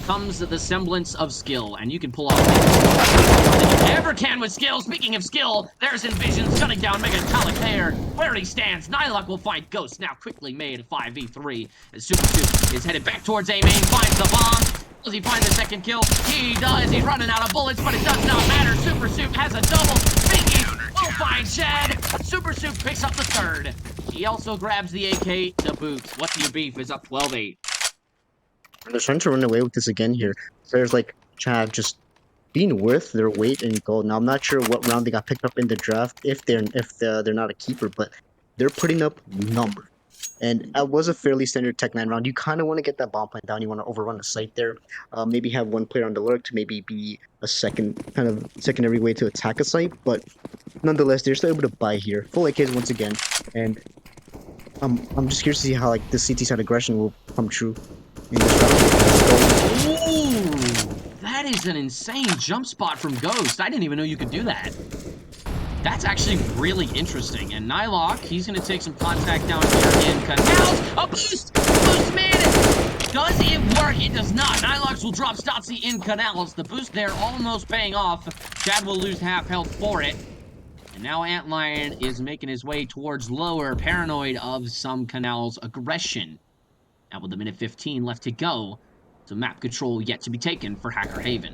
comes the semblance of skill, and you can pull off than you ever can with skill. Speaking of skill, there's Envision shutting down Megatalic there. Where he stands, Nylok will find Ghost, now quickly made a 5v3, as Super Soup is headed back towards A main, finds the bomb. Does he find the second kill? He does. He's running out of bullets, but it does not matter. Super Soup has a double. Fingy will find Chad. Super Soup picks up the third. He also grabs the AK to boot. What do you beef is up 12-8. They're trying to run away with this again here. Players like Chad just being worth their weight in gold. Now I'm not sure what round they got picked up in the draft if they're not a keeper, but they're putting up numbers. And it was a fairly standard Tech 9 round. You kind of want to get that bomb plant down. You want to overrun the site there. Maybe have one player on the lurk to maybe be a secondary way to attack a site. But nonetheless, they're still able to buy here. Full AKs once again. And I'm just curious to see how like the CT side aggression will come true in this round. Ooh, that is an insane jump spot from Ghost. I didn't even know you could do that. That's actually really interesting. And Nylok, he's going to take some contact down here in Canals. A boost! Boost, man! Does it work? It does not. Nylox will drop Stotzy in Canals. The boost there almost paying off. Chad will lose half health for it. And now Antlion is making his way towards lower, paranoid of some Canals aggression. Now with a minute 15 left to go, So map control yet to be taken for Hacker Haven.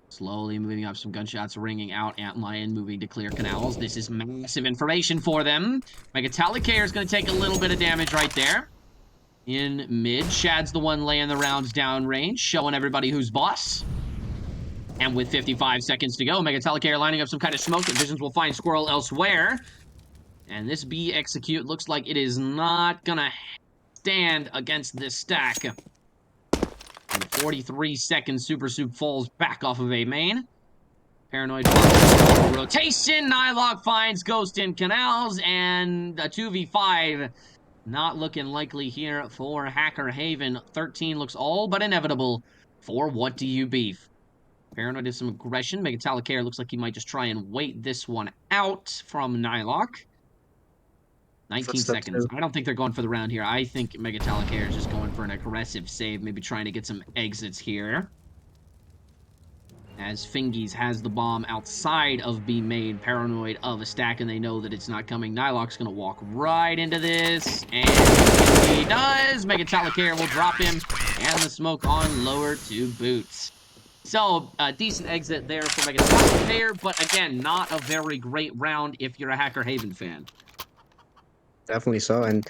Slowly moving up, some gunshots ringing out. Antlion moving to clear canals. This is massive information for them. Megatalicator is going to take a little bit of damage right there. In mid, Shad's the one laying the rounds downrange, showing everybody who's boss. And with 55 seconds to go, Megatalicator lining up some kind of smoke. Visions will find Squirrel elsewhere. And this B execute looks like it is not going to stand against this stack. And 43 seconds, Super Soup falls back off of A main. Paranoid rotation. Nylog finds Ghost in canals. And a 2v5 not looking likely here for Hacker Haven. 13 looks all but inevitable for What Do You Beef? Paranoid has some aggression. Megatalicator looks like he might just try and wait this one out from Nylok. 19 Footsteps seconds. too. I don't think they're going for the round here. I think Megatalicator is just going for an aggressive save, maybe trying to get some exits here. As Fingies has the bomb outside of B main, paranoid of a stack, and they know that it's not coming. Nylok's going to walk right into this, and he does. Megatalicator will drop him, and the smoke on lower to boots. So, a decent exit there for Megatalicator, but again, not a very great round if you're a Hacker Haven fan. Definitely so, and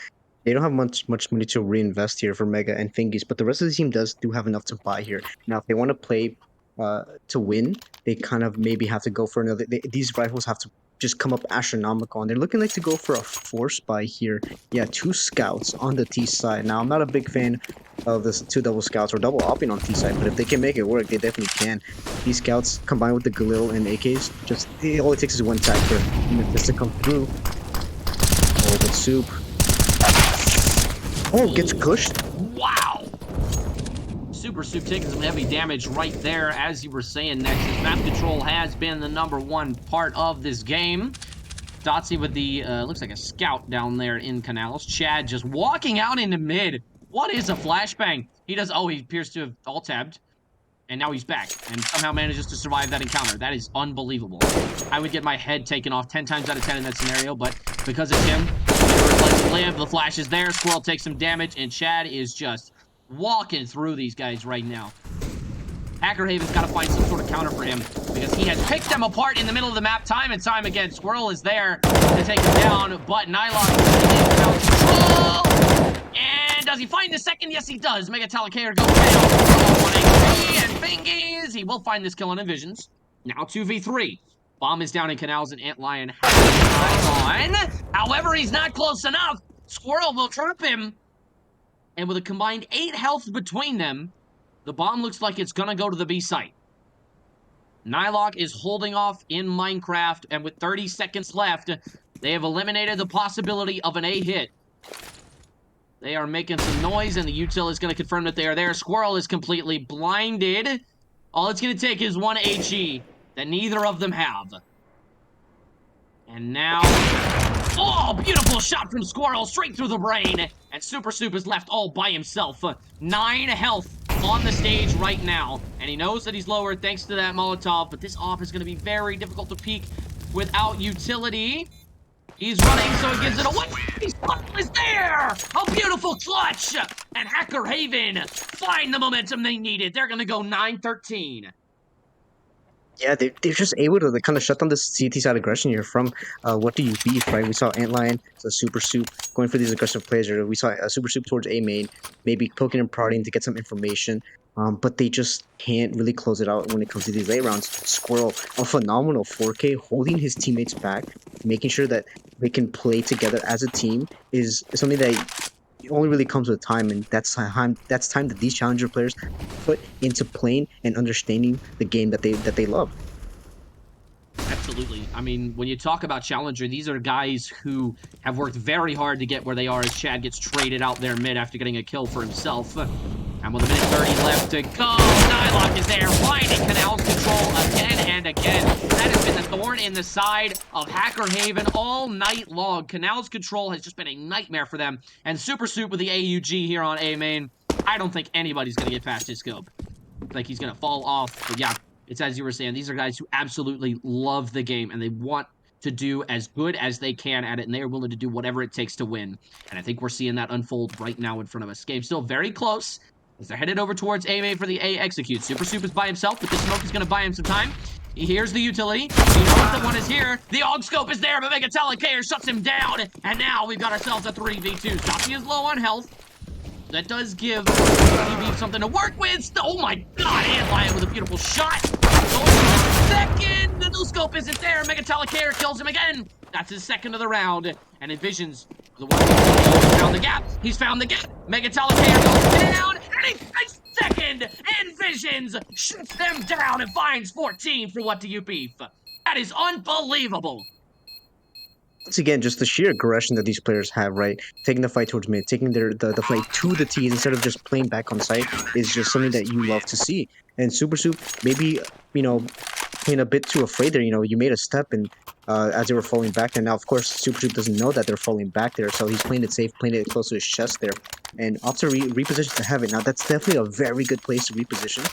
they don't have much money to reinvest here for Mega and Fingies, but the rest of the team do have enough to buy here. Now, if they want to play to win, they kind of maybe have to go for another. These rifles have to just come up astronomical, and they're looking like to go for a force buy here. Yeah, 2 scouts on the T side. Now, I'm not a big fan of this 2 double scouts or double opping on T side, but if they can make it work, they definitely can. These scouts combined with the Galil and AKs, all it takes is one tag for Memphis to come through. Oh, but Soup. Oh, gets pushed. Wow! Super Soup taking some heavy damage right there, as you were saying, Nexus. Map control has been the #1 part of this game. Dotsy with the, looks like a scout down there in canals. Chad just walking out into mid. What is a flashbang? He does, oh, he appears to have alt-tabbed. And now he's back, and somehow manages to survive that encounter. That is unbelievable. I would get my head taken off 10 times out of 10 in that scenario, but because it's him, lets him live. The flash is there. Squirrel takes some damage, and Chad is just walking through these guys right now. Hacker Haven's got to find some sort of counter for him, because he has picked them apart in the middle of the map time and time again. Squirrel is there to take him down, but Nylon is in control. And does he find the second? Yes, he does. Megatalicator goes down. 1 HP and Fingies. He will find this kill on Envisions. Now 2v3. Bomb is down in canals and Antlion has on. However, he's not close enough. Squirrel will trap him. And with a combined 8 health between them, the bomb looks like it's gonna go to the B site. Nylok is holding off in Minecraft, and with 30 seconds left, they have eliminated the possibility of an A hit. They are making some noise, and the util is going to confirm that they are there. Squirrel is completely blinded. All it's going to take is 1 HE that neither of them have. And now... Oh, beautiful shot from Squirrel straight through the brain. And Super Soup is left all by himself. 9 health on the stage right now. And he knows that he's lower thanks to that Molotov, but this off is going to be very difficult to peek without utility. He's running, so he gives it away. His bottle is there! A beautiful clutch! And Hacker Haven find the momentum they needed. They're going to go 9-13. Yeah, they're just able to kind of shut down this CT side aggression here from What Do You Beef, right? We saw Antlion, so Super Soup going for these aggressive plays. Or we saw Super Soup towards A main, maybe poking and prodding to get some information. But they just can't really close it out when it comes to these late rounds. Squirrel, a phenomenal 4K, holding his teammates back, making sure that they can play together as a team is something that only really comes with time, and that's time that these challenger players put into playing and understanding the game that they love. Absolutely. I mean, when you talk about Challenger, these are guys who have worked very hard to get where they are as Chad gets traded out there mid after getting a kill for himself. And with a minute 30 left to go, Nylok is there, finding Canals control again and again. That has been the thorn in the side of Hacker Haven all night long. Canals control has just been a nightmare for them. And Super Soup with the AUG here on A main. I don't think anybody's going to get past his scope. Like, he's going to fall off. But yeah, it's as you were saying, these are guys who absolutely love the game, and they want to do as good as they can at it, and they are willing to do whatever it takes to win. And I think we're seeing that unfold right now in front of us. Game still very close. as they're headed over towards A main for the A execute. Super Soup is by himself, but the smoke is going to buy him some time. He hears the utility. He knows that one is here. The Og scope is there, but Megatalicator shuts him down. And now we've got ourselves a 3v2. Stoppy is low on health. That does give TB something to work with. Oh my god, and Lion with a beautiful shot. Going for the second. The no scope isn't there. Megatalicator kills him again. That's his second of the round. And Envisions, the one he's found the gap. He's found the gap. Megatalicator goes down. And he finds second. Envisions shoots them down and finds 14 for what do you beef. That is unbelievable. Once again, just the sheer aggression that these players have, right? Taking the fight towards mid, taking the fight to the T's instead of just playing back on site is just something that you love to see. And Super Soup, maybe, being a bit too afraid there. You made a step and as they were falling back, and now, of course, Super Soup doesn't know that they're falling back there, so he's playing it safe, playing it close to his chest there. And off to reposition to heaven. Now, that's definitely a very good place to reposition.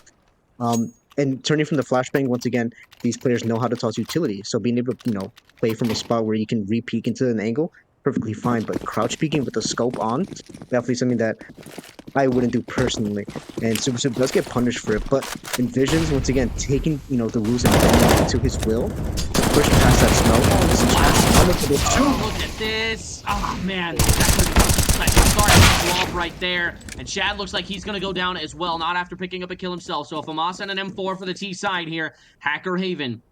And turning from the flashbang, once again, these players know how to toss utility. So being able to, play from a spot where you can re-peek into an angle, perfectly fine. But crouch peeking with the scope on, definitely something that I wouldn't do personally. And Super Soup does get punished for it. But Envisions, once again, taking, the rules and bending it to his will to push past that snow. Look at this. Oh, man. Starting right there, and Chad looks like he's gonna go down as well, not after picking up a kill himself. So Famas and an M4 for the T side here. Hacker Haven,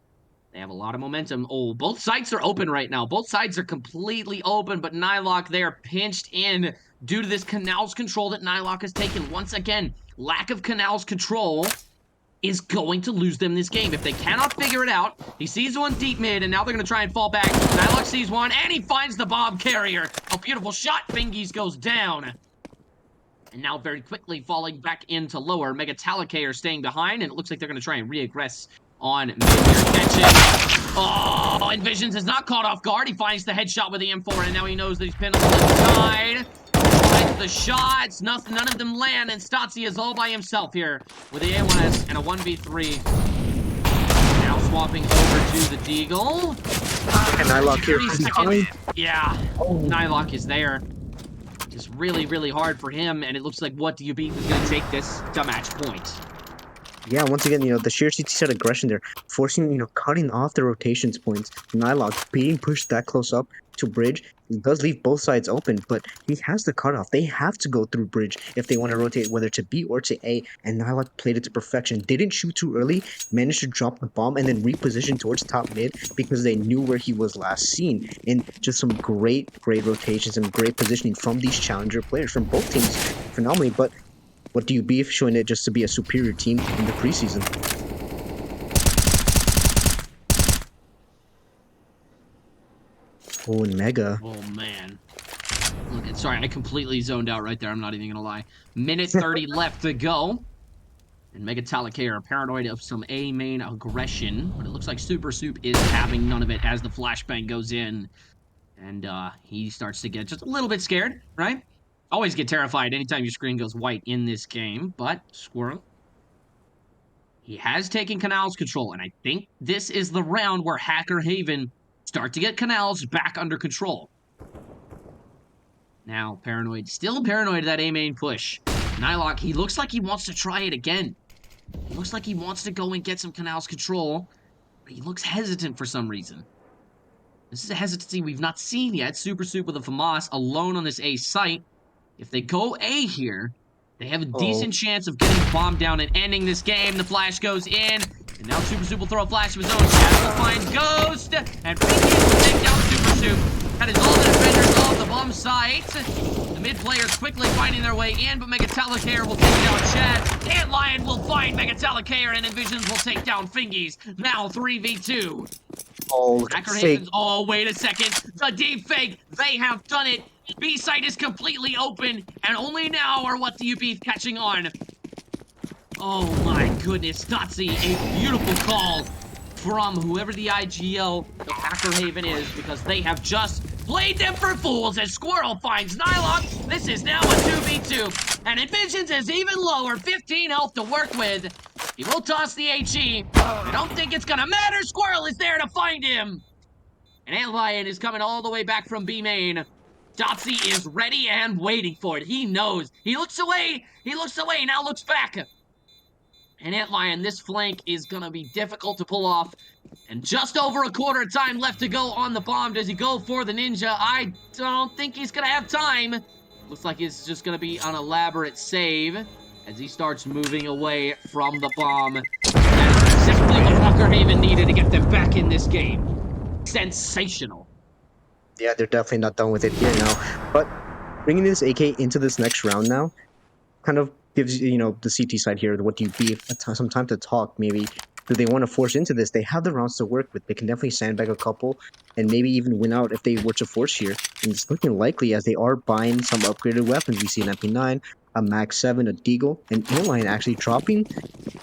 they have a lot of momentum. Oh, both sides are open right now. Both sides are completely open, but Nylock, they are pinched in due to this Canals control that Nylock has taken. Once again, lack of Canals control is going to lose them this game. If they cannot figure it out, he sees one deep mid, and now they're going to try and fall back. Nylock sees one, and he finds the bomb carrier. A beautiful shot. Fingies goes down. And now very quickly falling back into lower. Megatalicator staying behind, and it looks like they're going to try and re-aggress on mid here. Catching. Oh, Envisions is not caught off guard. He finds the headshot with the M4, and now he knows that he's pinned on the left side. The shots, none of them land, and Stotzi is all by himself here with the A1S and a 1v3. Now swapping over to the Deagle. And Nylock here. Yeah, Nylock is there. Just really, really hard for him, and it looks like what do you beat is going to take this to match point. Yeah, once again, the sheer CT set aggression there, forcing, cutting off the rotations points. Nylock being pushed that close up to bridge, it does leave both sides open, but he has the cutoff. They have to go through bridge if they want to rotate, whether to B or to A, and Nylock played it to perfection. Didn't shoot too early, managed to drop the bomb, and then reposition towards top mid because they knew where he was last seen. And just some great rotations and great positioning from these challenger players, from both teams, phenomenally. But what do you beef, showing it just to be a superior team in the preseason? Oh, and Mega. Oh, man. Look, sorry, I completely zoned out right there. I'm not even going to lie. Minute 30 left to go. And Megatalicator, paranoid of some A main aggression. But it looks like Super Soup is having none of it as the flashbang goes in. And he starts to get just a little bit scared, right? Always get terrified anytime your screen goes white in this game. But Squirrel, he has taken Canals control. And I think this is the round where Hacker Haven start to get Canals back under control. Now, Paranoid, still paranoid of that A main push. Nylock, he looks like he wants to try it again. He looks like he wants to go and get some Canals control, but he looks hesitant for some reason. This is a hesitancy we've not seen yet. Super Soup with a FAMAS alone on this A site. If they go A here, they have a decent chance of getting bombed down and ending this game. The flash goes in, and now Super Soup will throw a flash of his own. Shadow will find Ghost, and Preseason will take down Super Soup. That is all the defenders of the bomb site. The mid players quickly finding their way in, but Megatalicator will take down Chad. Ant Lion will find Megatalicator, and Envisions will take down Fingies. Now 3v2. Oh, oh, wait a second. The deep fake. They have done it. B site is completely open, and only now are what do you beef catching on. Oh my goodness, Stotzi, a beautiful call from whoever the IGL of Hacker Haven is, because they have just played them for fools as Squirrel finds Nylock. This is now a 2v2, and Envisions is even lower, 15 health to work with. He will toss the HE. I don't think it's gonna matter. Squirrel is there to find him. And Ant Lion is coming all the way back from B main Dotsy is ready and waiting for it. He knows. He looks away. Now looks back. And Antlion, this flank is going to be difficult to pull off. And just over a quarter of time left to go on the bomb. Does he go for the ninja? I don't think he's going to have time. Looks like it's just going to be an elaborate save as he starts moving away from the bomb. That's exactly what Walker Haven needed to get them back in this game. Sensational. Yeah, they're definitely not done with it here now. But bringing this AK into this next round now kind of gives you know the CT side here. What do you be some time to talk? Maybe do they want to force into this? They have the rounds to work with. They can definitely sandbag a couple and maybe even win out if they were to force here. And it's looking likely as they are buying some upgraded weapons. We see an MP9, a Mag 7, a Deagle, and Antlion actually dropping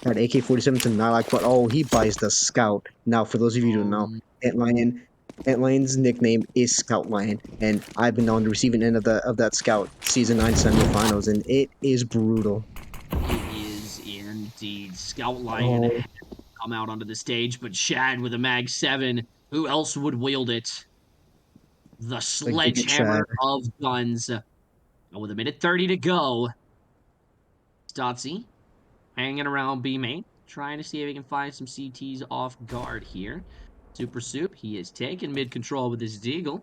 that AK-47 to Nylak, but oh, he buys the Scout. Now, for those of you who don't know, Antlion, Antlion's nickname is Scout Lion, and I've been on the receiving end of that Scout Season 9 semifinals, and it is brutal. It is indeed. Scout Lion Oh, come out onto the stage, but Shad with a Mag 7, who else would wield it? The the Giga Chad. sledgehammer of guns. And with a minute 30 to go, Stotsy hanging around B main, trying to see if he can find some CTs off guard here. Super Soup, he is taken mid control with his Deagle.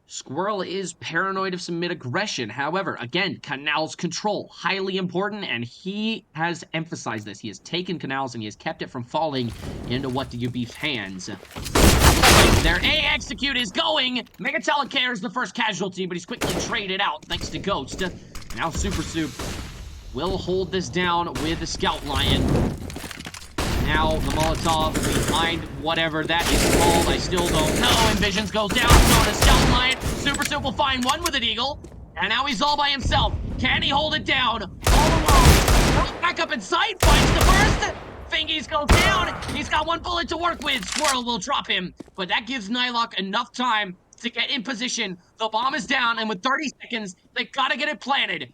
Squirrel is paranoid of some mid-aggression. However, again, Canal's control, highly important, and he has emphasized this. He has taken Canals and he has kept it from falling into What Do You Beef's hands. Their A execute is going. Megatelicair is the first casualty, but he's quickly traded out thanks to Ghost. Now Super Soup will hold this down with the Scout Lion. Now the Molotov behind whatever that is called, I still don't know. Envisions goes down, so does Scout Lion. Super Soup will find one with an Eagle. And now he's all by himself. Can he hold it down? All alone. Back up in sight, finds the first. Fingies go down. He's got one bullet to work with. Squirrel will drop him. But that gives Nylok enough time to get in position. The bomb is down, and with 30 seconds, they gotta get it planted.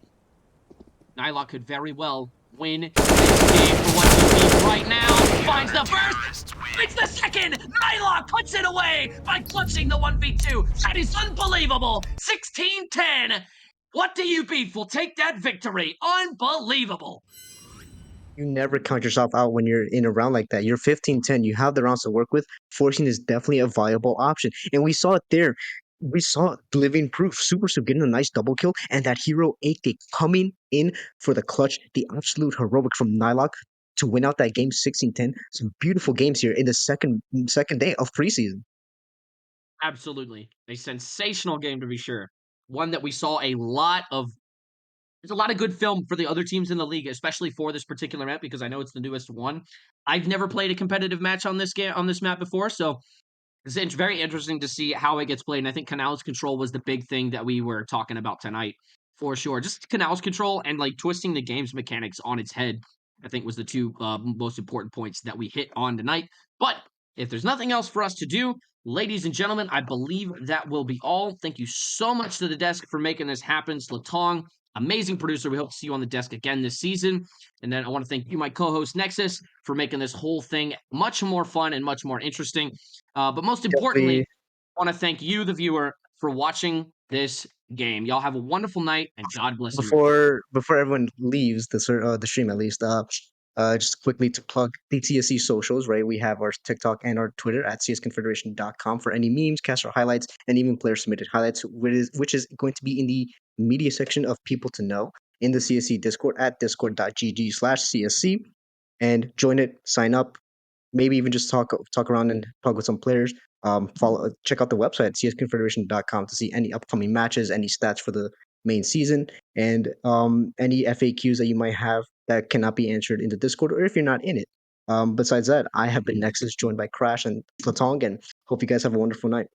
Nylok could very well win this game for what he needs right now. Finds the first, finds the second. Nylok puts it away by clutching the 1v2. That is unbelievable. 16-10. What Do You Beef will take that victory. Unbelievable. You never count yourself out when you're in a round like that. You're 15-10. You have the rounds to work with. Forcing is definitely a viable option. And we saw it there. We saw living proof. Super Soup getting a nice double kill, and that hero 8 coming in for the clutch. The absolute heroic from Nylok to win out that game 16-10. Some beautiful games here in the second day of preseason. Absolutely. A sensational game to be sure. One that we saw a lot of. There's a lot of good film for the other teams in the league, especially for this particular map, because I know it's the newest one. I've never played a competitive match on this game on this map before, so it's very interesting to see how it gets played. And I think Canal's control was the big thing that we were talking about tonight, for sure. Just Canal's control and like twisting the game's mechanics on its head, I think was the two most important points that we hit on tonight. But if there's nothing else for us to do, ladies and gentlemen, I believe that will be all. Thank you so much to the desk for making this happen. Slatong, amazing producer. We hope to see you on the desk again this season. And then I want to thank you, my co-host Nexus, for making this whole thing much more fun and much more interesting. But most importantly, Definitely. I want to thank you, the viewer, for watching this game. Y'all have a wonderful night, and God bless America. Before everyone leaves the stream at least, just quickly to plug the CSC socials, right? We have our TikTok and our Twitter at csconfederation.com for any memes, caster highlights, and even player submitted highlights, which is going to be in the media section of people to know in the CSC Discord at discord.gg/CSC, and join it, sign up, maybe even just talk around and talk with some players. Check out the website csconfederation.com to see any upcoming matches, any stats for the main season, and any FAQs that you might have that cannot be answered in the Discord, or if you're not in it. Besides that, I have been Nexus, joined by Crash and Platong, and hope you guys have a wonderful night.